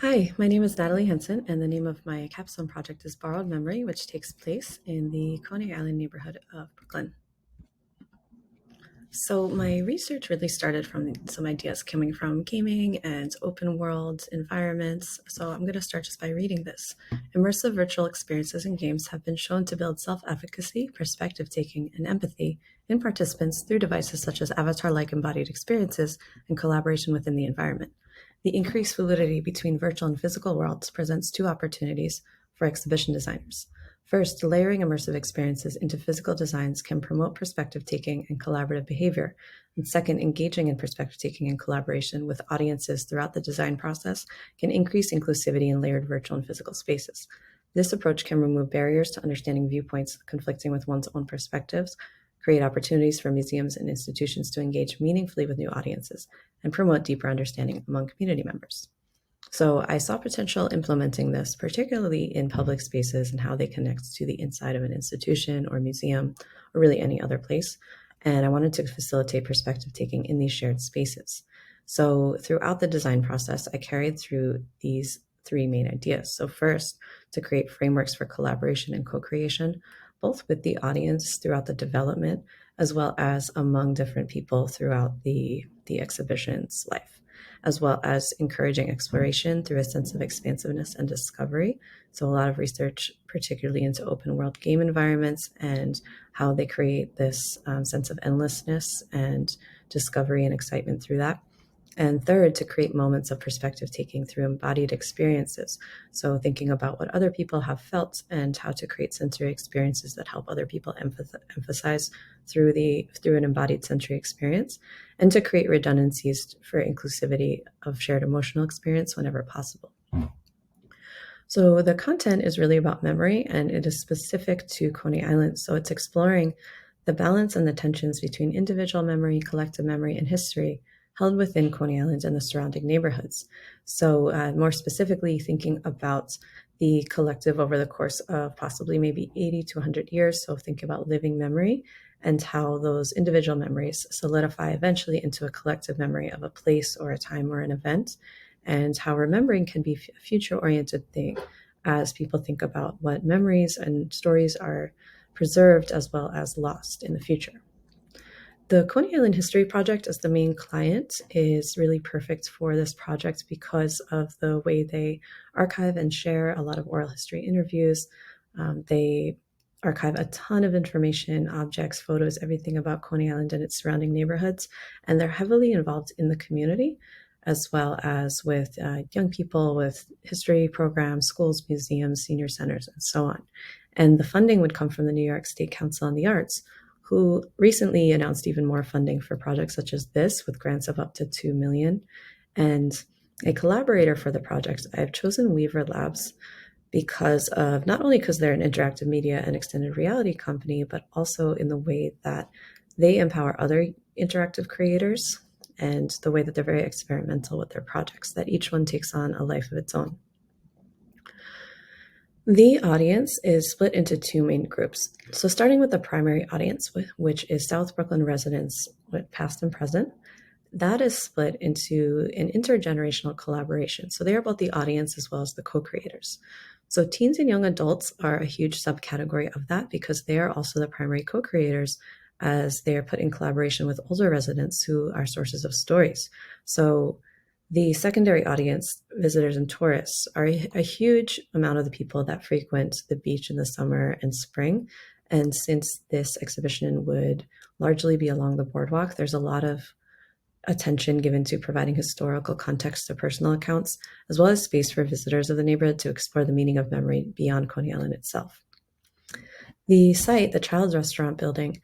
Hi, my name is Natalie Henson, and the name of my capstone project is Borrowed Memory, which takes place in the Coney Island neighborhood of Brooklyn. So, my research really started from some ideas coming from gaming and open world environments. So, I'm going to start just by reading this. Immersive virtual experiences in games have been shown to build self efficacy, perspective taking, and empathy in participants through devices such as avatar like embodied experiences and collaboration within the environment. The increased fluidity between virtual and physical worlds presents two opportunities for exhibition designers. First, layering immersive experiences into physical designs can promote perspective taking and collaborative behavior. And second, engaging in perspective taking and collaboration with audiences throughout the design process can increase inclusivity in layered virtual and physical spaces. This approach can remove barriers to understanding viewpoints conflicting with one's own perspectives, create opportunities for museums and institutions to engage meaningfully with new audiences, and promote deeper understanding among community members. So I saw potential implementing this, particularly in public spaces and how they connect to the inside of an institution or museum or really any other place. And I wanted to facilitate perspective taking in these shared spaces. So throughout the design process, I carried through these three main ideas. So first, to create frameworks for collaboration and co-creation, both with the audience throughout the development, as well as among different people throughout the exhibition's life, as well as encouraging exploration through a sense of expansiveness and discovery. So, a lot of research, particularly into open world game environments and how they create this sense of endlessness and discovery and excitement through that. And third, to create moments of perspective taking through embodied experiences. So, thinking about what other people have felt and how to create sensory experiences that help other people emphasize through an embodied sensory experience, and to create redundancies for inclusivity of shared emotional experience whenever possible. So, the content is really about memory, and it is specific to Coney Island. So, it's exploring the balance and the tensions between individual memory, collective memory, and history held within Coney Island and the surrounding neighborhoods. So, more specifically, thinking about the collective over the course of possibly maybe 80 to 100 years. So, think about living memory and how those individual memories solidify eventually into a collective memory of a place or a time or an event, and how remembering can be a future oriented thing as people think about what memories and stories are preserved as well as lost in the future. The Coney Island History Project, as the main client, is really perfect for this project because of the way they archive and share a lot of oral history interviews. They archive a ton of information, objects, photos, everything about Coney Island and its surrounding neighborhoods, and they're heavily involved in the community, as well as with young people, with history programs, schools, museums, senior centers, and so on. And the funding would come from the New York State Council on the Arts, who recently announced even more funding for projects such as this with grants of up to $2 million. And a collaborator for the project, I've chosen Weaver Labs because of not only because they're an interactive media and extended reality company, but also in the way that they empower other interactive creators and the way that they're very experimental with their projects, that each one takes on a life of its own. The audience is split into two main groups. So starting with the primary audience, which is South Brooklyn residents, past and present, that is split into an intergenerational collaboration. So they are both the audience as well as the co-creators. So teens and young adults are a huge subcategory of that because they are also the primary co-creators, as they are put in collaboration with older residents who are sources of stories. So the secondary audience, visitors and tourists, are a huge amount of the people that frequent the beach in the summer and spring. And since this exhibition would largely be along the boardwalk, there's a lot of attention given to providing historical context to personal accounts, as well as space for visitors of the neighborhood to explore the meaning of memory beyond Coney Island itself. The site, the Child's Restaurant building,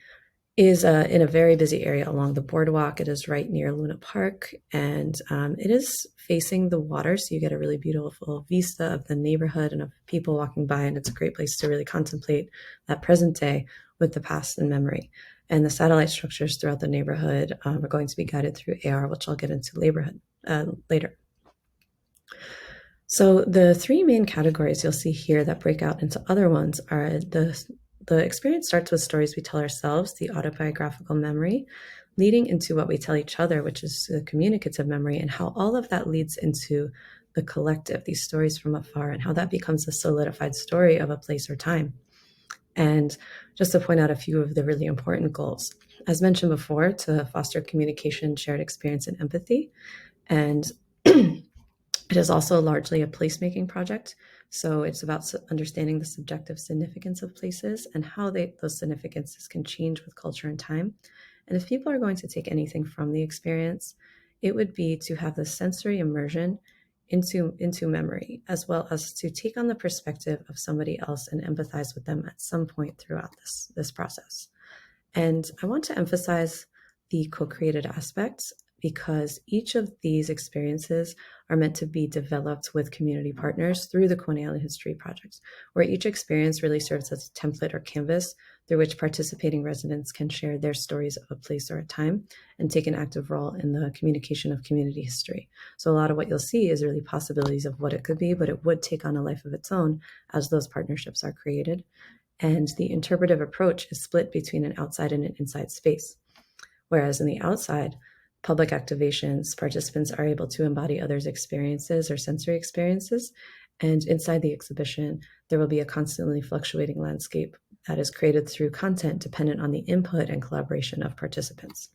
is in a very busy area along the boardwalk. It is right near Luna Park, and it is facing the water, so you get a really beautiful vista of the neighborhood and of people walking by, and it's a great place to really contemplate that present day with the past and memory. And the satellite structures throughout the neighborhood are going to be guided through AR, which I'll get into later. So the three main categories you'll see here that break out into other ones are the experience starts with stories we tell ourselves, the autobiographical memory, leading into what we tell each other, which is the communicative memory, and how all of that leads into the collective, these stories from afar, and how that becomes a solidified story of a place or time. And just to point out a few of the really important goals, as mentioned before, to foster communication, shared experience, and empathy. And it is also largely a placemaking project. So it's about understanding the subjective significance of places and how those significances can change with culture and time. And if people are going to take anything from the experience, it would be to have the sensory immersion into memory, as well as to take on the perspective of somebody else and empathize with them at some point throughout this process. And I want to emphasize the co-created aspects because each of these experiences are meant to be developed with community partners through the Coney Island History Project, where each experience really serves as a template or canvas through which participating residents can share their stories of a place or a time and take an active role in the communication of community history. So a lot of what you'll see is really possibilities of what it could be, but it would take on a life of its own as those partnerships are created. And the interpretive approach is split between an outside and an inside space. Whereas in the outside, public activations, participants are able to embody others' experiences or sensory experiences. And inside the exhibition, there will be a constantly fluctuating landscape that is created through content dependent on the input and collaboration of participants.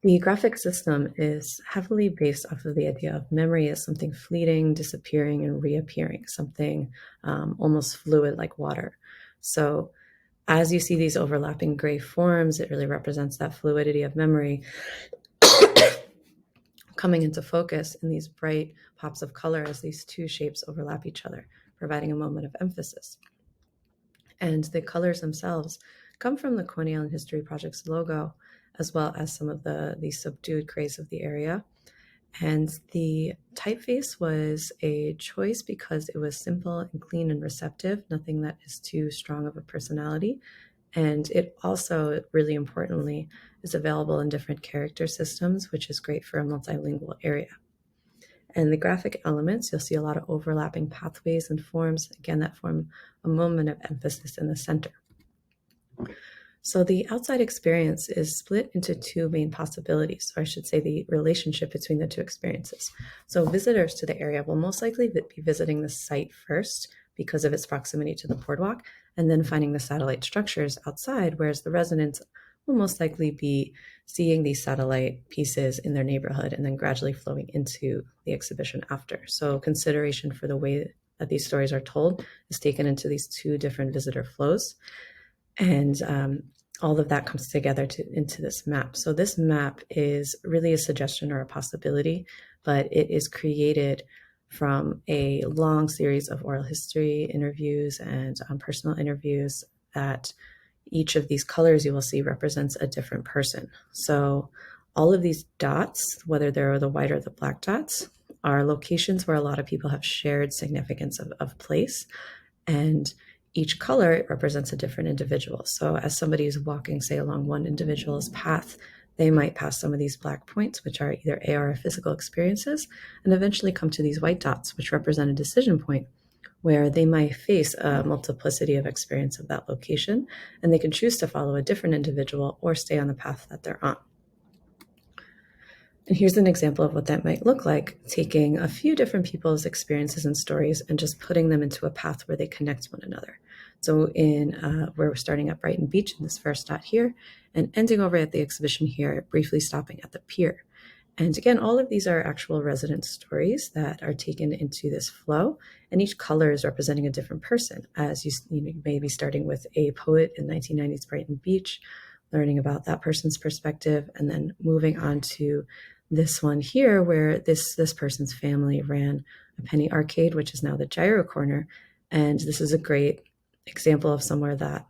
The graphic system is heavily based off of the idea of memory as something fleeting, disappearing, and reappearing, something almost fluid like water. So as you see these overlapping gray forms, it really represents that fluidity of memory coming into focus in these bright pops of color as these two shapes overlap each other, providing a moment of emphasis. And the colors themselves come from the Coney Island History Project's logo, as well as some of the subdued grays of the area. And the typeface was a choice because it was simple and clean and receptive, nothing that is too strong of a personality. And it also, really importantly, is available in different character systems, which is great for a multilingual area. And the graphic elements, you'll see a lot of overlapping pathways and forms, again, that form a moment of emphasis in the center. So the outside experience is split into two main possibilities, or I should say the relationship between the two experiences. So visitors to the area will most likely be visiting the site first because of its proximity to the boardwalk, and then finding the satellite structures outside, whereas the residents will most likely be seeing these satellite pieces in their neighborhood and then gradually flowing into the exhibition after. So consideration for the way that these stories are told is taken into these two different visitor flows. And all of that comes together into this map. So this map is really a suggestion or a possibility, but it is created from a long series of oral history interviews and personal interviews that each of these colors you will see represents a different person. So all of these dots, whether they're the white or the black dots, are locations where a lot of people have shared significance of place. And each color represents a different individual. So as somebody is walking, say, along one individual's path, they might pass some of these black points, which are either AR or physical experiences, and eventually come to these white dots, which represent a decision point where they might face a multiplicity of experience of that location, and they can choose to follow a different individual or stay on the path that they're on. And here's an example of what that might look like, taking a few different people's experiences and stories and just putting them into a path where they connect one another. So we're starting at Brighton Beach in this first dot here and ending over at the exhibition here, briefly stopping at the pier. And again, all of these are actual resident stories that are taken into this flow, and each color is representing a different person, as you may be starting with a poet in 1990's Brighton Beach, learning about that person's perspective, and then moving on to this one here where this person's family ran a penny arcade, which is now the Gyro Corner. And this is a great example of somewhere that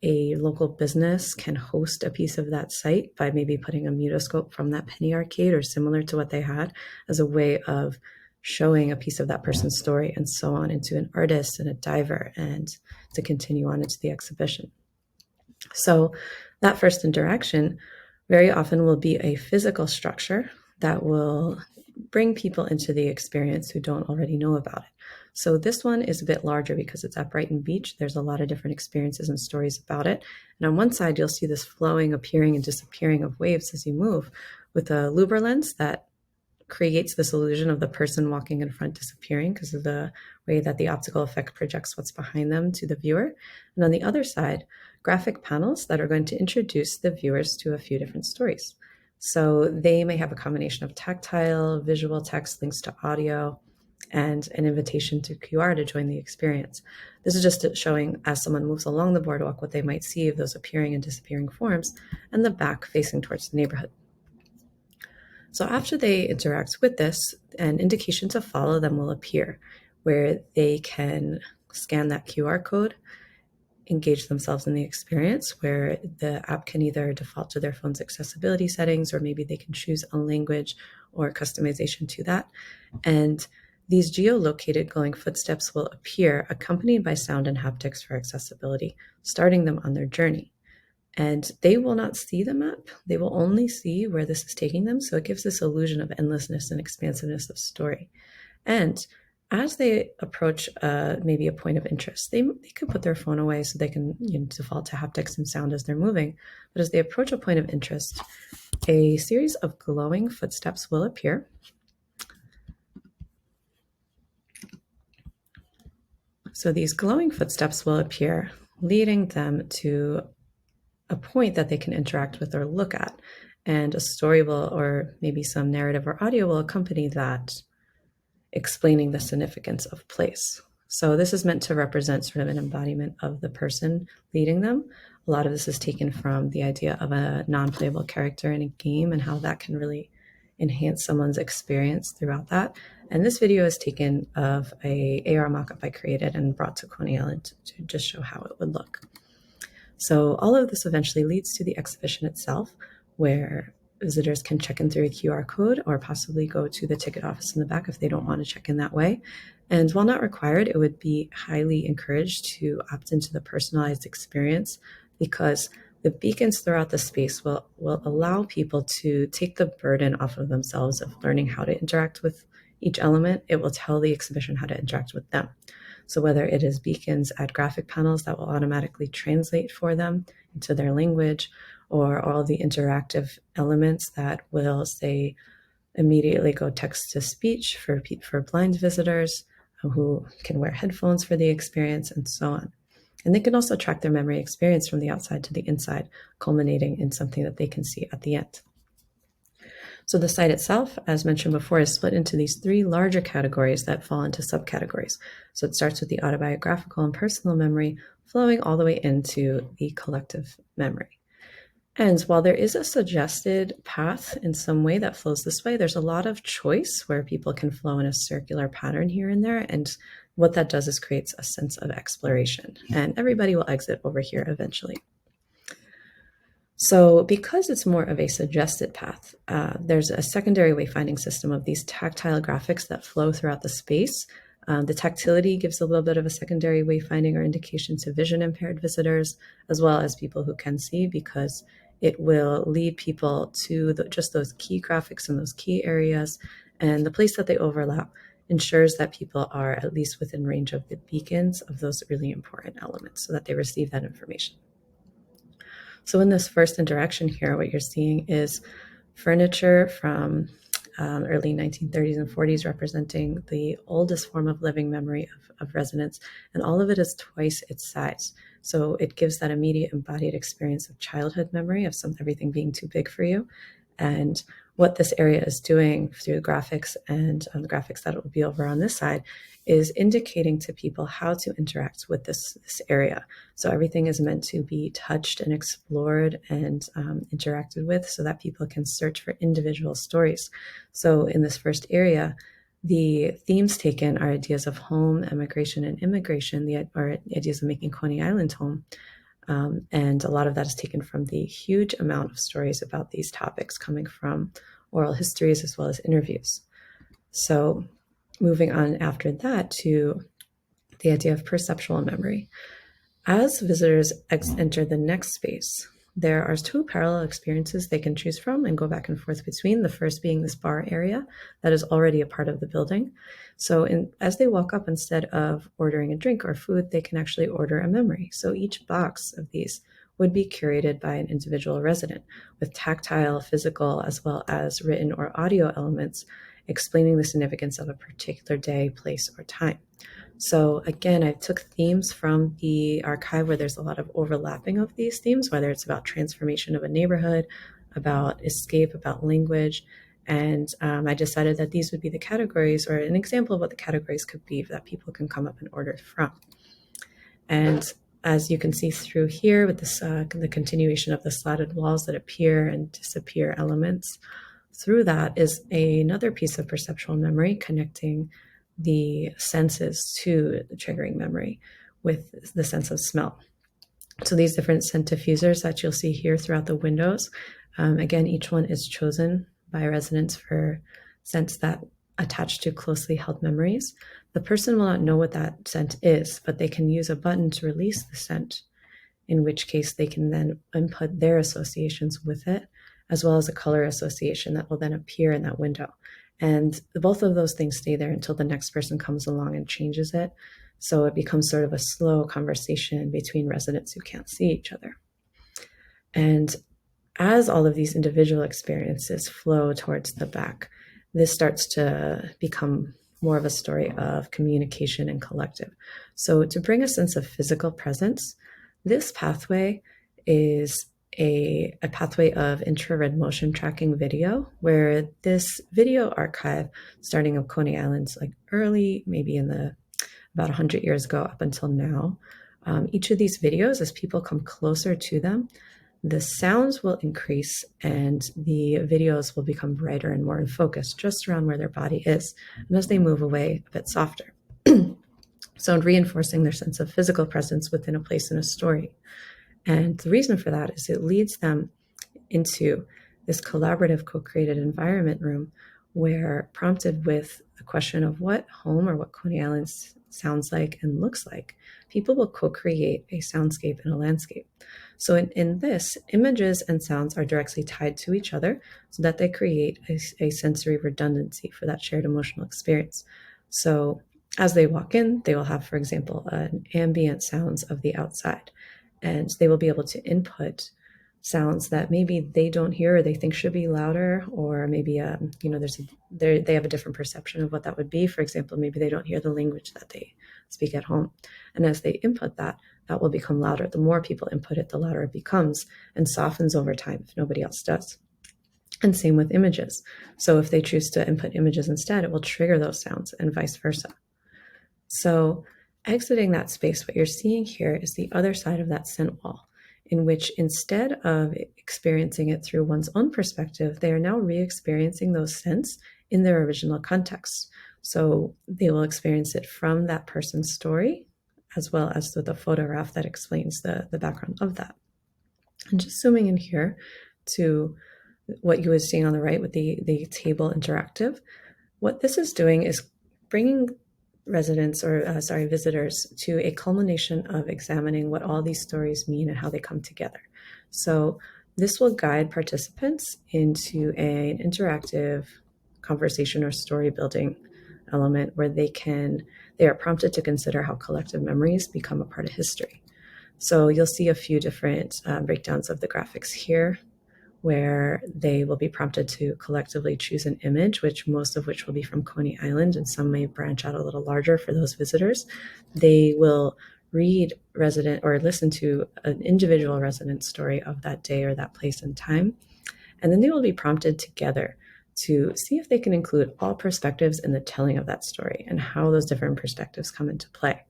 a local business can host a piece of that site by maybe putting a mutoscope from that penny arcade or similar to what they had as a way of showing a piece of that person's story and so on into an artist and a diver and to continue on into the exhibition. So that first interaction very often will be a physical structure that will bring people into the experience who don't already know about it. So this one is a bit larger because it's at Brighton Beach. There's a lot of different experiences and stories about it. And on one side, you'll see this flowing, appearing, and disappearing of waves as you move with a louver lens that creates this illusion of the person walking in front disappearing because of the way that the optical effect projects what's behind them to the viewer. And on the other side, graphic panels that are going to introduce the viewers to a few different stories. So they may have a combination of tactile, visual text, links to audio, and an invitation to QR to join the experience. This is just showing as someone moves along the boardwalk what they might see of those appearing and disappearing forms, and the back facing towards the neighborhood. So after they interact with this, an indication to follow them will appear where they can scan that QR code, engage themselves in the experience, where the app can either default to their phone's accessibility settings, or maybe they can choose a language or customization to that. And these geolocated glowing footsteps will appear accompanied by sound and haptics for accessibility, starting them on their journey. And they will not see the map. They will only see where this is taking them. So it gives this illusion of endlessness and expansiveness of story. And as they approach maybe a point of interest, they could put their phone away so they can default to haptics and sound as they're moving. But as they approach a point of interest, a series of glowing footsteps will appear. So these glowing footsteps will appear, leading them to a point that they can interact with or look at. And a story will, or maybe some narrative or audio will accompany that, explaining the significance of place. So this is meant to represent sort of an embodiment of the person leading them. A lot of this is taken from the idea of a non-playable character in a game and how that can really enhance someone's experience throughout that. And this video is taken of a AR mockup I created and brought to Coney Island to just show how it would look. So all of this eventually leads to the exhibition itself, where visitors can check in through a QR code or possibly go to the ticket office in the back if they don't want to check in that way. And while not required, it would be highly encouraged to opt into the personalized experience, because the beacons throughout the space will allow people to take the burden off of themselves of learning how to interact with each element. It will tell the exhibition how to interact with them. So whether it is beacons at graphic panels that will automatically translate for them into their language, or all the interactive elements that will, say, immediately go text to speech for blind visitors who can wear headphones for the experience, and so on. And they can also track their memory experience from the outside to the inside, culminating in something that they can see at the end. So the site itself, as mentioned before, is split into these three larger categories that fall into subcategories. So it starts with the autobiographical and personal memory, flowing all the way into the collective memory. And while there is a suggested path in some way that flows this way, there's a lot of choice where people can flow in a circular pattern here and there. And what that does is creates a sense of exploration. And everybody will exit over here eventually. So because it's more of a suggested path, there's a secondary wayfinding system of these tactile graphics that flow throughout the space. The tactility gives a little bit of a secondary wayfinding or indication to vision impaired visitors, as well as people who can see, because it will lead people to just those key graphics in those key areas. And the place that they overlap ensures that people are at least within range of the beacons of those really important elements so that they receive that information. So in this first interaction here, what you're seeing is furniture from early 1930s and 40s representing the oldest form of living memory of residents, and all of it is twice its size. So it gives that immediate embodied experience of childhood memory of everything being too big for you. And what this area is doing through the graphics and the graphics that it will be over on this side is indicating to people how to interact with this area. So everything is meant to be touched and explored and interacted with so that people can search for individual stories. So in this first area, the themes taken are ideas of home, emigration, and immigration, or ideas of making Coney Island home. And a lot of that is taken from the huge amount of stories about these topics coming from oral histories as well as interviews. So moving on after that to the idea of perceptual memory. As visitors enter the next space, there are two parallel experiences they can choose from and go back and forth between, the first being this bar area that is already a part of the building. So as they walk up, instead of ordering a drink or food, they can actually order a memory. So each box of these would be curated by an individual resident with tactile, physical, as well as written or audio elements, explaining the significance of a particular day, place, or time. So again, I took themes from the archive where there's a lot of overlapping of these themes, whether it's about transformation of a neighborhood, about escape, about language. And I decided that these would be the categories, or an example of what the categories could be that people can come up and order from. And as you can see through here with this, the continuation of the slatted walls that appear and disappear elements, through that is another piece of perceptual memory connecting the senses to the triggering memory with the sense of smell. So these different scent diffusers that you'll see here throughout the windows, again, each one is chosen by residents for scents that attach to closely held memories. The person will not know what that scent is, but they can use a button to release the scent, in which case they can then input their associations with it, as well as a color association that will then appear in that window. And both of those things stay there until the next person comes along and changes it. So it becomes sort of a slow conversation between residents who can't see each other. And as all of these individual experiences flow towards the back, this starts to become more of a story of communication and collective. So to bring a sense of physical presence, this pathway is a pathway of infrared motion tracking video, where this video archive, starting of Coney Island's like early, maybe in the about 100 years ago up until now, each of these videos, as people come closer to them, the sounds will increase and the videos will become brighter and more in focus just around where their body is, and as they move away, a bit softer. So reinforcing their sense of physical presence within a place in a story. And the reason for that is it leads them into this collaborative, co-created environment room where, prompted with the question of what home or what Coney Island sounds like and looks like, people will co-create a soundscape and a landscape. So in this, images and sounds are directly tied to each other so that they create a sensory redundancy for that shared emotional experience. So as they walk in, they will have, for example, an ambient sounds of the outside, and they will be able to input sounds that maybe they don't hear or they think should be louder, or maybe they have a different perception of what that would be. For example, maybe they don't hear the language that they speak at home, and as they input that will become louder. The more people input it, the louder it becomes and softens over time if nobody else does. And same with images. So if they choose to input images instead, it will trigger those sounds, and vice versa. So exiting that space, what you're seeing here is the other side of that scent wall, in which instead of experiencing it through one's own perspective, they are now re-experiencing those scents in their original context. So they will experience it from that person's story, as well as through the photograph that explains the background of that. And just zooming in here to what you were seeing on the right with the table interactive, what this is doing is bringing visitors to a culmination of examining what all these stories mean and how they come together. So this will guide participants into an interactive conversation or story building element where they are prompted to consider how collective memories become a part of history. So you'll see a few different breakdowns of the graphics here, where they will be prompted to collectively choose an image, most of which will be from Coney Island, and some may branch out a little larger for those visitors. They will read or listen to an individual resident story of that day or that place and time, and then they will be prompted together to see if they can include all perspectives in the telling of that story and how those different perspectives come into play.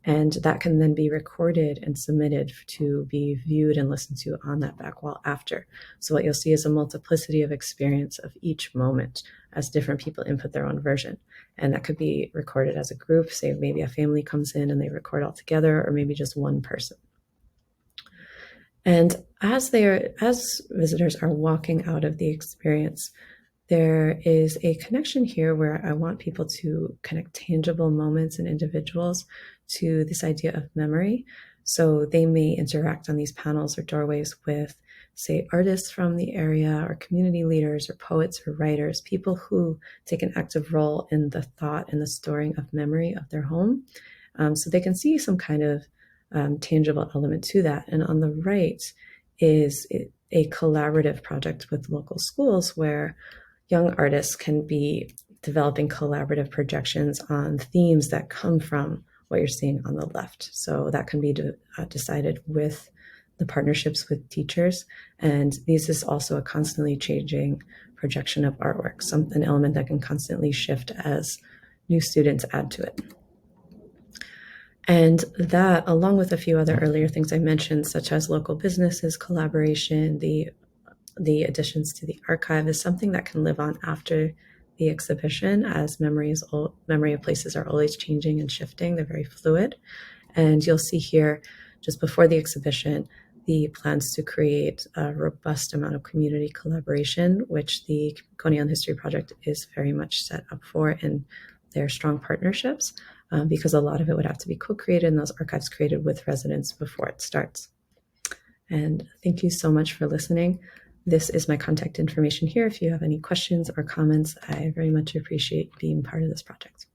And that can then be recorded and submitted to be viewed and listened to on that back wall after. So what you'll see is a multiplicity of experience of each moment as different people input their own version. And that could be recorded as a group, say maybe a family comes in and they record all together, or maybe just one person. And as visitors are walking out of the experience, there is a connection here where I want people to connect tangible moments and individuals to this idea of memory. So they may interact on these panels or doorways with, say, artists from the area, or community leaders, or poets, or writers, people who take an active role in the thought and the storing of memory of their home. So they can see some kind of tangible element to that. And on the right is a collaborative project with local schools where young artists can be developing collaborative projections on themes that come from what you're seeing on the left. So that can be decided with the partnerships with teachers. And this is also a constantly changing projection of artwork, an element that can constantly shift as new students add to it. And that, along with a few other earlier things I mentioned, such as local businesses, collaboration, the additions to the archive, is something that can live on after the exhibition, as memory of places are always changing and shifting. They're very fluid. And you'll see here, just before the exhibition, the plans to create a robust amount of community collaboration, which the Coney Island History Project is very much set up for in their strong partnerships, because a lot of it would have to be co-created and those archives created with residents before it starts. And thank you so much for listening. This is my contact information here. If you have any questions or comments, I very much appreciate being part of this project.